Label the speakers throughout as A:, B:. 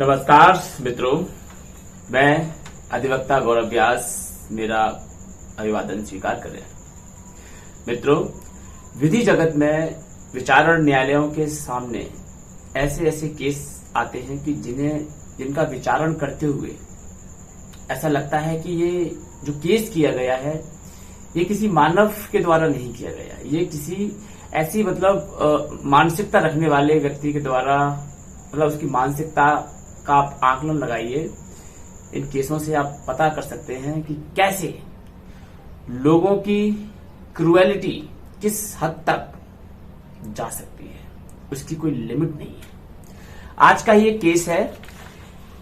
A: नमस्कार मित्रों, मैं अधिवक्ता गौरव व्यास मेरा अभिवादन स्वीकार करें। मित्रों, विधि जगत में विचारण न्यायालयों के सामने ऐसे ऐसे केस आते हैं कि जिनका विचारण करते हुए ऐसा लगता है कि ये जो केस किया गया है ये किसी मानव के द्वारा नहीं किया गया, ये किसी ऐसी मानसिकता रखने वाले व्यक्ति के द्वारा, उसकी मानसिकता का आप आकलन लगाइए। इन केसों से आप पता कर सकते हैं कि कैसे लोगों की क्रूएलिटी किस हद तक जा सकती है, उसकी कोई लिमिट नहीं है। आज का ये केस है,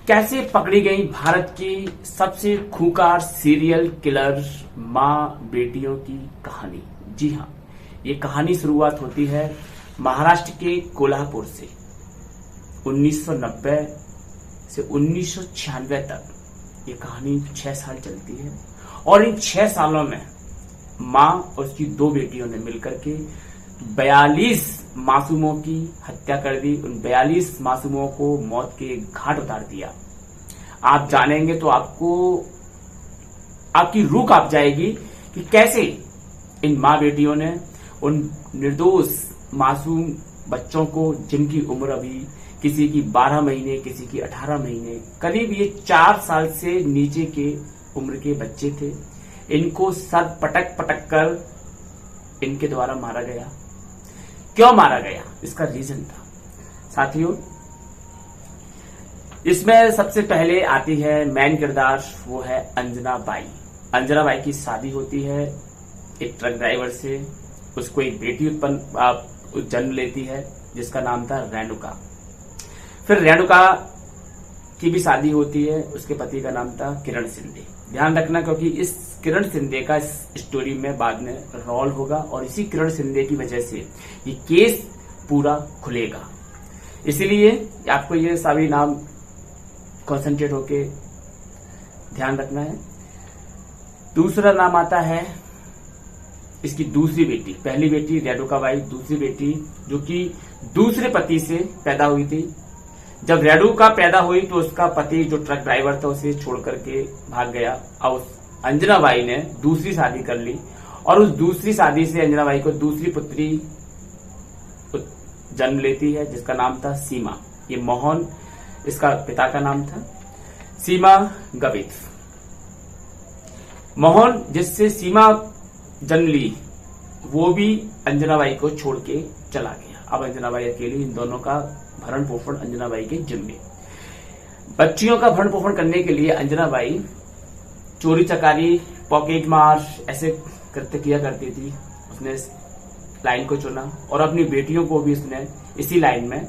A: कैसे पकड़ी गई भारत की सबसे खूंखार सीरियल किलर मां बेटियों की कहानी। जी हाँ, ये कहानी शुरुआत होती है महाराष्ट्र के कोल्हापुर से। 1990 से 1996 तक ये कहानी 6 साल चलती है और इन 6 सालों में मां और उसकी 2 बेटियों ने मिलकर के 42 मासूमों की हत्या कर दी। उन 42 मासूमों को मौत के घाट उतार दिया। आप जानेंगे तो आपकी रूह कांप जाएगी कि कैसे इन मां बेटियों ने उन निर्दोष मासूम बच्चों को, जिनकी उम्र अभी किसी की 12 महीने, किसी की 18 महीने, करीब ये 4 साल से नीचे के उम्र के बच्चे थे, इनको सर पटक पटक कर इनके द्वारा मारा गया। क्यों मारा गया, इसका रीजन था। साथियों, इसमें सबसे पहले आती है मेन किरदार, वो है अंजना बाई। अंजना बाई की शादी होती है एक ट्रक ड्राइवर से। उसको एक बेटी जन्म लेती है जिसका नाम था रेणुका। फिर रेणुका की भी शादी होती है, उसके पति का नाम था किरण शिंदे। ध्यान रखना, क्योंकि इस किरण शिंदे का इस स्टोरी में बाद में रोल होगा और इसी किरण शिंदे की वजह से ये केस पूरा खुलेगा। इसीलिए आपको ये सभी नाम कंसंट्रेट होके ध्यान रखना है। दूसरा नाम आता है इसकी दूसरी बेटी। पहली बेटी रेणुका बाई, दूसरी बेटी जो कि दूसरे पति से पैदा हुई थी। जब रेणुका पैदा हुई तो उसका पति जो ट्रक ड्राइवर था उसे छोड़ करके भाग गया। अब उस अंजना बाई ने दूसरी शादी कर ली और उस दूसरी शादी से अंजना बाई को दूसरी पुत्री जन्म लेती है जिसका नाम था सीमा। ये मोहन इसका पिता का नाम था, सीमा गवित। मोहन जिससे सीमा जन्म ली वो भी अंजना बाई को छोड़ के चला गया। अब अंजना बाई अकेली, इन दोनों का भरण पोषण अंजना बाई के जिम्मे। बच्चियों का भरण पोषण करने के लिए अंजना बाई चोरी चकारी, पॉकेट मार ऐसे किया करती थी। उसने इस लाइन को चुना और अपनी बेटियों को भी उसने इसी लाइन में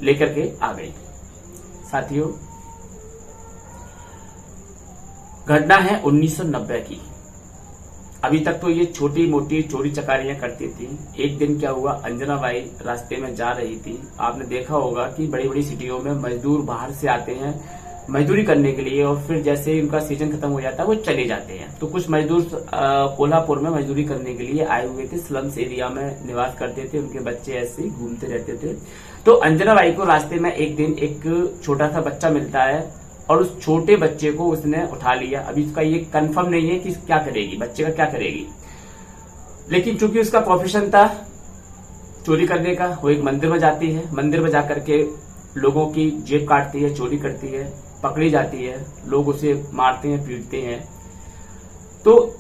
A: लेकर के आ गई। साथियों, घटना है 1990 की। अभी तक तो ये छोटी मोटी चोरी चकारियां करती थी। एक दिन क्या हुआ, अंजना बाई रास्ते में जा रही थी। आपने देखा होगा कि बड़ी बड़ी सिटियों में मजदूर बाहर से आते हैं मजदूरी करने के लिए और फिर जैसे ही उनका सीजन खत्म हो जाता है वो चले जाते हैं। तो कुछ मजदूर कोल्हापुर में मजदूरी करने के लिए आए हुए थे, स्लम्स एरिया में निवास करते थे, उनके बच्चे ऐसे ही घूमते रहते थे। तो अंजना बाई को रास्ते में एक दिन एक छोटा सा बच्चा मिलता है और उस छोटे बच्चे को उसने उठा लिया। अभी उसका ये कंफर्म नहीं है कि क्या करेगी, बच्चे का क्या करेगी, लेकिन चूंकि उसका प्रोफेशन था चोरी करने का, वो एक मंदिर में जाती है। मंदिर में जाकर के लोगों की जेब काटती है, चोरी करती है, पकड़ी जाती है, लोग उसे मारते हैं, पीटते हैं। तो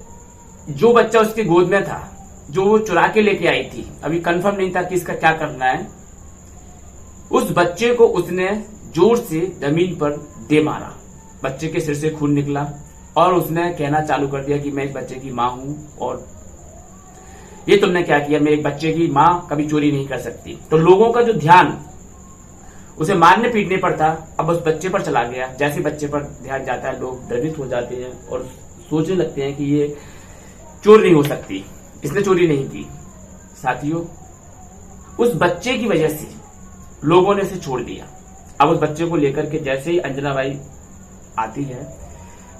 A: जो बच्चा उसकी गोद में था, जो वो चुरा के लेके आई थी, अभी कंफर्म नहीं था कि इसका क्या करना है, उस बच्चे को उसने जोर से जमीन पर दे मारा। बच्चे के सिर से खून निकला और उसने कहना चालू कर दिया कि मैं इस बच्चे की मां हूं और ये तुमने क्या किया, मैं एक बच्चे की मां कभी चोरी नहीं कर सकती। तो लोगों का जो ध्यान उसे मारने पीटने पर था अब उस बच्चे पर चला गया। जैसे बच्चे पर ध्यान जाता है लोग भयभीत हो जाते हैं और सोचने लगते हैं कि ये चोर नहीं हो सकती, इसने चोरी नहीं की। साथियों, उस बच्चे की वजह से लोगों ने इसे छोड़ दिया। अब उस बच्चे को लेकर के जैसे ही अंजना बाई आती है,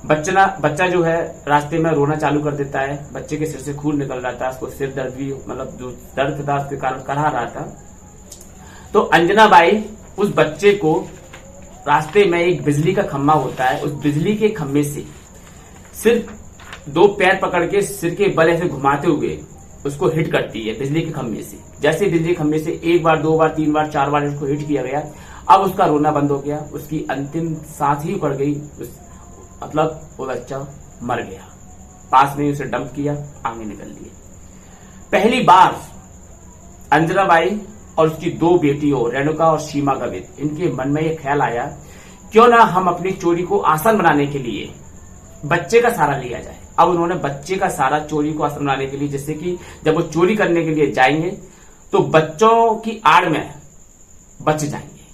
A: बच्चा जो है रास्ते में रोना चालू कर देता है। बच्चे के सिर से खून निकल रहा था, उसको सिर दर्द भी जो दर्द था उसके कारण करा रहा था। तो अंजना बाई उस बच्चे को रास्ते में एक बिजली का खंभा होता है, उस बिजली के खंभे से सिर्फ 2 पैर पकड़ के सिर के बल ऐसे घुमाते हुए उसको हिट करती है बिजली के खंभे से। जैसे बिजली खंभे से 1 बार 2 बार 3 बार 4 बार उसको हिट किया गया, अब उसका रोना बंद हो गया, उसकी अंतिम सांस ही उखड़ गई, मतलब वो बच्चा मर गया। पास में उसे डंप किया, आगे निकल लिए। पहली बार अंजना बाई और उसकी 2 बेटियों रेणुका और सीमा गवित, इनके मन में यह ख्याल आया क्यों ना हम अपनी चोरी को आसान बनाने के लिए बच्चे का सहारा लिया जाए। अब उन्होंने बच्चे का सहारा चोरी को आसान बनाने के लिए, जिससे कि जब वो चोरी करने के लिए जाएंगे तो बच्चों की आड़ में बच जाएंगे,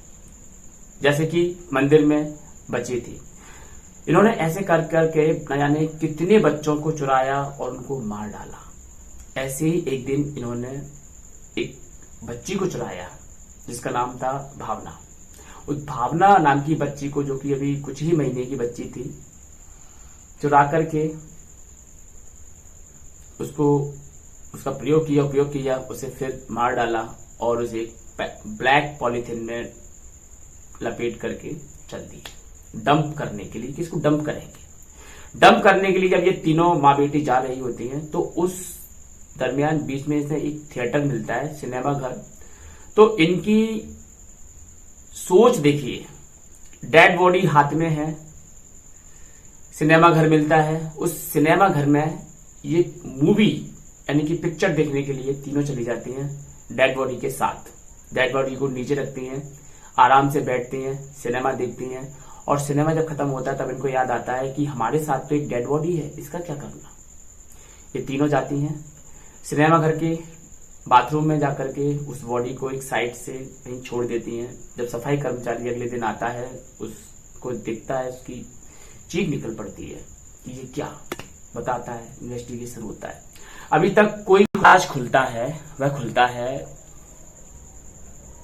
A: जैसे कि मंदिर में बची थी। इन्होंने ऐसे कर करके न जाने कितने बच्चों को चुराया और उनको मार डाला। ऐसे ही एक दिन इन्होंने एक बच्ची को चुराया जिसका नाम था भावना। उस भावना नाम की बच्ची को, जो कि अभी कुछ ही महीने की बच्ची थी, चुरा करके उसका उपयोग किया, उसे फिर मार डाला और उसे ब्लैक पॉलीथिन में लपेट करके चल दी डंप करने के लिए कि इसको डंप करेंगे। डंप करने के लिए जब ये तीनों माँ बेटी जा रही होती हैं तो उस दरमियान बीच में से एक थिएटर मिलता है, सिनेमा घर। तो इनकी सोच देखिए, डेड बॉडी हाथ में है, सिनेमा घर मिलता है, उस सिनेमा घर में ये मूवी यानी कि पिक्चर देखने के लिए तीनों चली जाती हैं डेड बॉडी के साथ। डेड बॉडी को नीचे रखती हैं, आराम से बैठती हैं, सिनेमा देखती हैं, और सिनेमा जब खत्म होता है तब इनको याद आता है कि हमारे साथ तो एक डेड बॉडी है, इसका क्या करना। ये तीनों जाती हैं सिनेमा घर के बाथरूम में जाकर के उस बॉडी को एक साइड से कहीं छोड़ देती हैं। जब सफाई कर्मचारी अगले दिन आता है, उसको दिखता है, उसकी चीख निकल पड़ती है कि ये क्या, बताता है, इन्वेस्टिगेशन होता है। अभी तक कोई राज खुलता है, वह खुलता है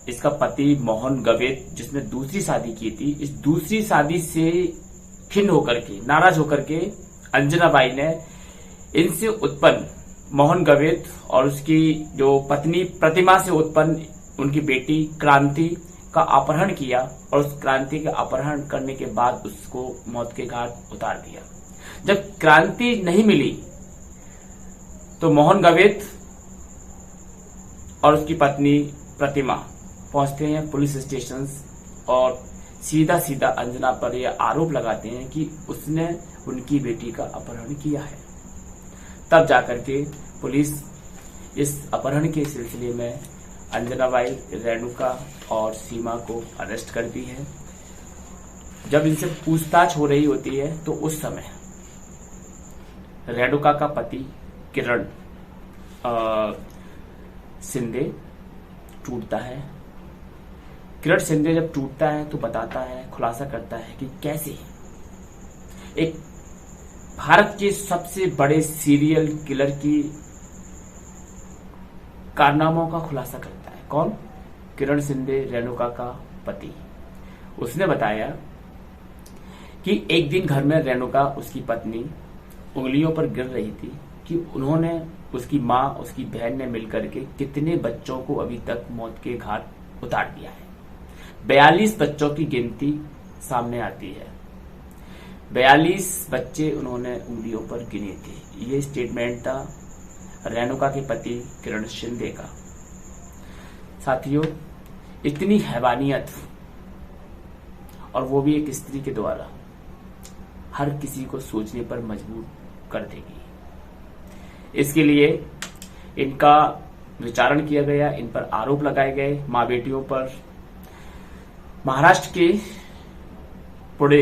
A: इसका पति मोहन गवित, जिसने दूसरी शादी की थी। इस दूसरी शादी से खिन्न होकर के, नाराज होकर के अंजना बाई ने इनसे उत्पन्न मोहन गवित और उसकी जो पत्नी प्रतिमा से उत्पन्न उनकी बेटी क्रांति का अपहरण किया, और उस क्रांति का अपहरण करने के बाद उसको मौत के घाट उतार दिया। जब क्रांति नहीं मिली तो मोहन गवित और उसकी पत्नी प्रतिमा पहुंचते हैं पुलिस स्टेशन और सीधा सीधा अंजना पर यह आरोप लगाते हैं कि उसने उनकी बेटी का अपहरण किया है। तब जाकर के पुलिस इस अपहरण के सिलसिले में अंजना बाई, रेणुका और सीमा को अरेस्ट करती है। जब इनसे पूछताछ हो रही होती है तो उस समय रेणुका का पति किरण शिंदे टूटता है। किरण शिंदे जब टूटता है तो बताता है, खुलासा करता है कि कैसे एक भारत के सबसे बड़े सीरियल किलर की कारनामों का खुलासा करता है। कौन? किरण शिंदे, रेणुका का पति। उसने बताया कि एक दिन घर में रेणुका, उसकी पत्नी, उंगलियों पर गिर रही थी कि उन्होंने, उसकी माँ, उसकी बहन ने मिलकर के कितने बच्चों को अभी तक मौत के घाट उतार दिया है। 42 बच्चों की गिनती सामने आती है। 42 बच्चे उन्होंने उंगलियों पर गिने थे। ये स्टेटमेंट था रेणुका के पति किरण शिंदे का। साथियों, इतनी हैवानियत, और वो भी एक स्त्री के द्वारा, हर किसी को सोचने पर मजबूर कर देगी। इसके लिए इनका विचारण किया गया, इन पर आरोप लगाए गए, मां बेटियों पर। महाराष्ट्र के पुणे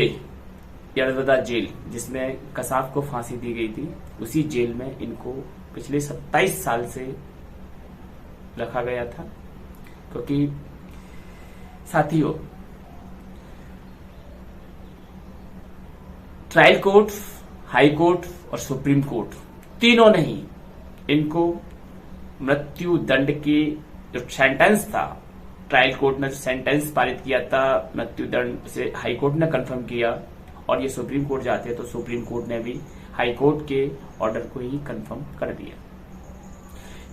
A: यरवदा जेल, जिसमें कसाब को फांसी दी गई थी, उसी जेल में इनको पिछले 27 साल से रखा गया था। क्योंकि साथियों, ट्रायल कोर्ट, हाई कोर्ट और सुप्रीम कोर्ट तीनों ने ही इनको मृत्यु दंड की जो सेंटेंस था, ट्रायल कोर्ट ने जो सेंटेंस पारित किया था मृत्यु दंड, उसे हाई कोर्ट ने कंफर्म किया, और ये सुप्रीम कोर्ट जाते हैं तो सुप्रीम कोर्ट ने भी हाई कोर्ट के ऑर्डर को ही कंफर्म कर दिया।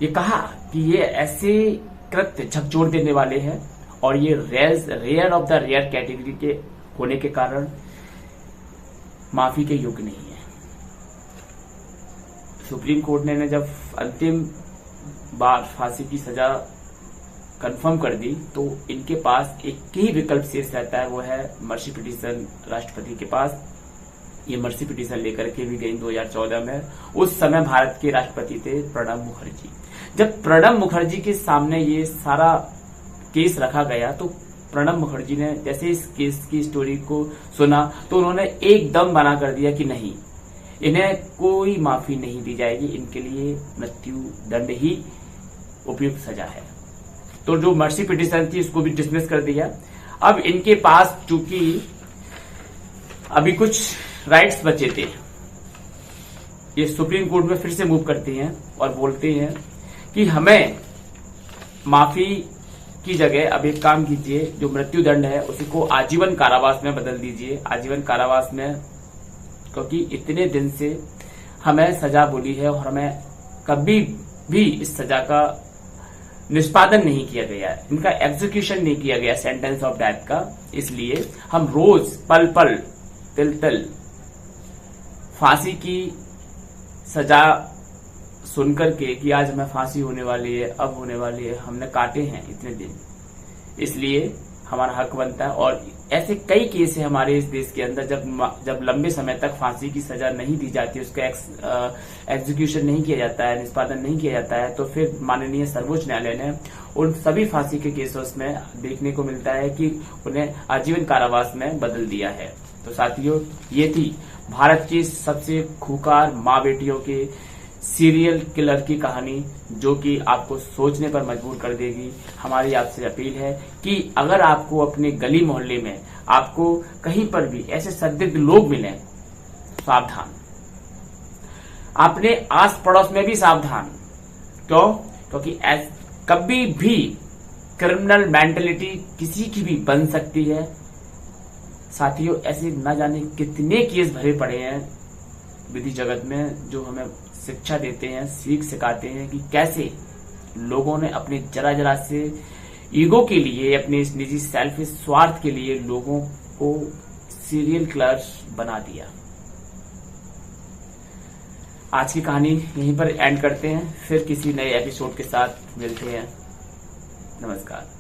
A: ये कहा कि ये ऐसे कृत्य झकझोर देने वाले हैं और ये rare of the rare category के होने के कारण माफी के योग्य नहीं है। सुप्रीम कोर्ट ने जब अंतिम बार फांसी की सजा कंफर्म कर दी तो इनके पास एक ही विकल्प शेष रहता है, वो है मर्सी पिटीशन राष्ट्रपति के पास। ये मर्सी पिटीशन लेकर के भी गई 2014 में। उस समय भारत के राष्ट्रपति थे प्रणब मुखर्जी। जब प्रणब मुखर्जी के सामने ये सारा केस रखा गया तो प्रणब मुखर्जी ने जैसे इस केस की स्टोरी को सुना तो उन्होंने एकदम मना कर दिया कि नहीं, इन्हें कोई माफी नहीं दी जाएगी, इनके लिए मृत्यु दंड ही उपयुक्त सजा है। तो जो मर्सी पिटीशन थी उसको भी डिसमिस कर दिया। अब इनके पास चूंकि अभी कुछ राइट्स बचे थे, ये सुप्रीम कोर्ट में फिर से मूव करते हैं और बोलते हैं कि हमें माफी की जगह अब एक काम कीजिए, जो मृत्यु दंड है उसी को आजीवन कारावास में बदल दीजिए, आजीवन कारावास में, क्योंकि इतने दिन से हमें सजा बोली है और हमें कभी भी इस सजा का निष्पादन नहीं किया गया है, इनका एग्जीक्यूशन नहीं किया गया सेंटेंस ऑफ डेथ का। इसलिए हम रोज पल पल तिल तिल फांसी की सजा सुनकर के कि आज हमें फांसी होने वाली है, अब होने वाली है, हमने काटे हैं इतने दिन, इसलिए हमारा हक बनता है। और ऐसे कई केस है हमारे इस देश के अंदर जब लंबे समय तक फांसी की सजा नहीं दी जाती, उसका एग्जीक्यूशन नहीं किया जाता है, निष्पादन नहीं किया जाता है, तो फिर माननीय सर्वोच्च न्यायालय ने उन सभी फांसी के केसों में देखने को मिलता है कि उन्हें आजीवन कारावास में बदल दिया है। तो साथियों, ये थी भारत की सबसे खूंखार माँ बेटियों के सीरियल किलर की कहानी, जो कि आपको सोचने पर मजबूर कर देगी। हमारी आपसे अपील है कि अगर आपको अपने गली मोहल्ले में आपको कहीं पर भी ऐसे संदिग्ध लोग मिलें, सावधान, अपने आस पड़ोस में भी सावधान। क्यों? क्योंकि कभी भी क्रिमिनल मेंटेलिटी किसी की भी बन सकती है। साथियों, ऐसे न जाने कितने केस भरे पड़े हैं विधि जगत में, जो हमें शिक्षा देते हैं, सीख सिखाते हैं कि कैसे लोगों ने अपने जरा जरा से ईगो के लिए, अपने इस निजी सेल्फिश स्वार्थ के लिए लोगों को सीरियल किलर्स बना दिया। आज की कहानी यहीं पर एंड करते हैं, फिर किसी नए एपिसोड के साथ मिलते हैं। नमस्कार।